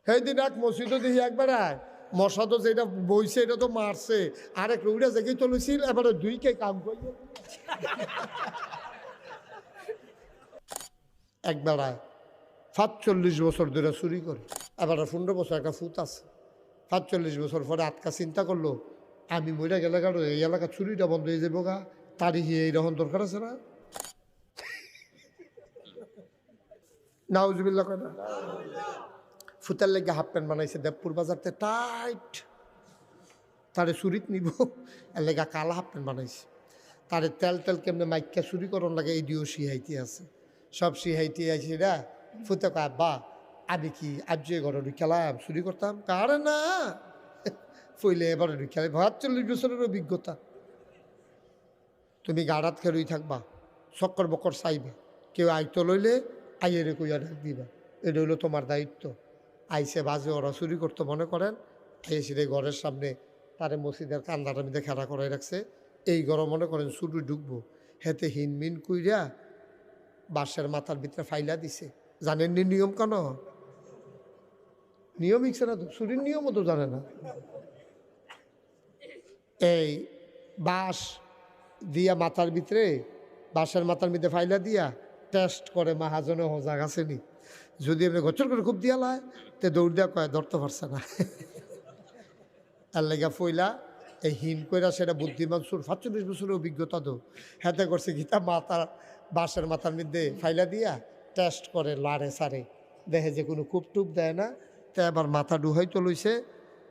সেই দিন এক মসজিদও দেখি একবার মশা তো যেটা বইছে এটা তো মারছে, আরেক রুড়ে জেগে চলেছিল, এবারে দুইকে কাম করি একবার ৪৫ বছর ধরে চুরি করে, এবার ১৫ বছর একটা ফুত আছে। ৪৫ বছর পরে আটকা চিন্তা করলো আমি মরে গেলে কারো এই এলাকা চুরিটা বন্ধ হয়ে যাবো গা, তারই এইরকম দরকার আছে না? নাউজুবিল্লাহ কয় না? ফুতের লেগে হাফ প্যান্ট বানাইছে দেবপুর বাজারতে টাইট, তারে চুরিত নিব এর লেগা কালা হাফ প্যান্ট বানাইছে। তারে তেল তেল কেমনে মাইকা চুরি করন লাগে এই দিয়েও সিহাইতে আছে, সব সিহাইতে আছে রা। ফুতে কয় বা আমি কি আজ যে ঘরে ঢুকালাম চুরি করতাম? কারে না, ফইলে এবারে ঢুকালে ৪৫ বছরের অভিজ্ঞতা। তুমি গাড়াত খেরুই থাকবা, চক্কর বক্কর চাইবে, কেউ আইতো লইলে আইয়েরে কইয়া ডাক দিবা, এটা হইলো তোমার দায়িত্ব। আইসে বাজে ওরা চুরি করতে মনে করেন, আইসে ঘরের সামনে তারে মসজিদের কান্দাটার মধ্যে খেলা করাই রাখছে, এই ঘর মনে করেন চুরি ঢুকবো, হেতে হিনমিন কইরা বাঁশের মাথার ভিতরে ফাইলা দিছে। জানেননি নিয়ম কেন? নিয়ম ইচ্ছে না তো, চুরির নিয়মও তো জানে না। এই বাঁশ দিয়া মাথার ভিতরে, বাঁশের মাথার মধ্যে ফাইলা দিয়া টেস্ট করে মাহাজনে হজাগ আসেনি, যদি আপনি গচর করে খুব দিয়া লায় তে দৌড় দিয়া কয় ধরতে পারছে না। আর লেগা ফইলা এই হিন কইরা সেটা বুদ্ধিমান সুর ৪৫ বছরের অভিজ্ঞতা তো হাতে করছে গীতা মাথা বাঁশের মাথার মধ্যে ফাইলা দিয়া টেস্ট করে লারে সারে, দেখে যে কোনো কূপ টুপ দেয় না, তা আবার মাথা ডুহাই তো লইছে।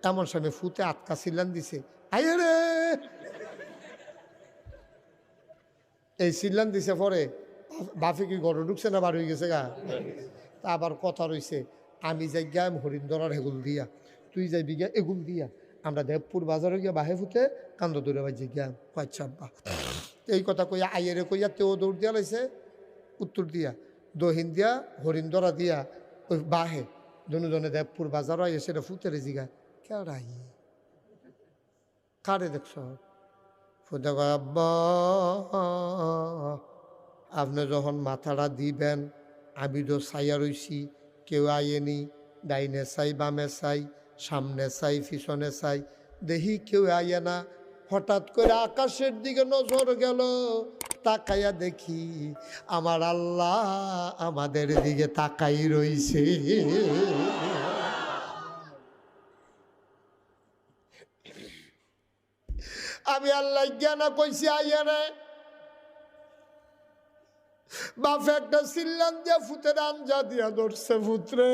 এমন সময় ফুতে আটকা সিলান দিছে, আইয়ে রে এই সিলান দিছে। পরে বাপে কি গড় ঢুকছে না বার হয়ে গেছে গা? তা আবার কথা রইছে, আমি যাই গাম হরিন্দরার হেগুল দিয়া, তুই যাইবি গিয়া এগুল দিয়া, আমরা দেবপুর বাজারে গিয়া বাহে ফুতে কান্দ দৌড়ে বাজি গিয়াম। আচ্ছা আব্বা, এই কথা কইয়া আইয়েরে কইয়া তেও দৌড় দিয়া লাইছে উত্তর দিয়া, দহিন দিয়া হরিন্দরা দিয়া ওই বাহে দুজনে দেবপুর বাজারও আইয়ে সেটা ফুতেরে জিগা কেড়াই কারে দেখছ? ফুতে কয় আব্বা আপনি যখন মাথাটা দিবেন আমি তো চাইয়া রইছি, কেউ আইয়েনি, ডাইনে চাই বামে চাই সামনে চাই পিছনে চাই, দেখি কেউ আইয়ে না। হঠাৎ করে আকাশের দিকে নজর গেল, তাকাইয়া দেখি আমার আল্লাহ আমাদের দিকে তাকাই রইছে। আমি আল্লাহ জ্ঞানা কইছি আইয়া রে, বাপে একটা সিল্লান দিয়া ফুতের আঞ্জা দিয়া ধরছে, ফুতরে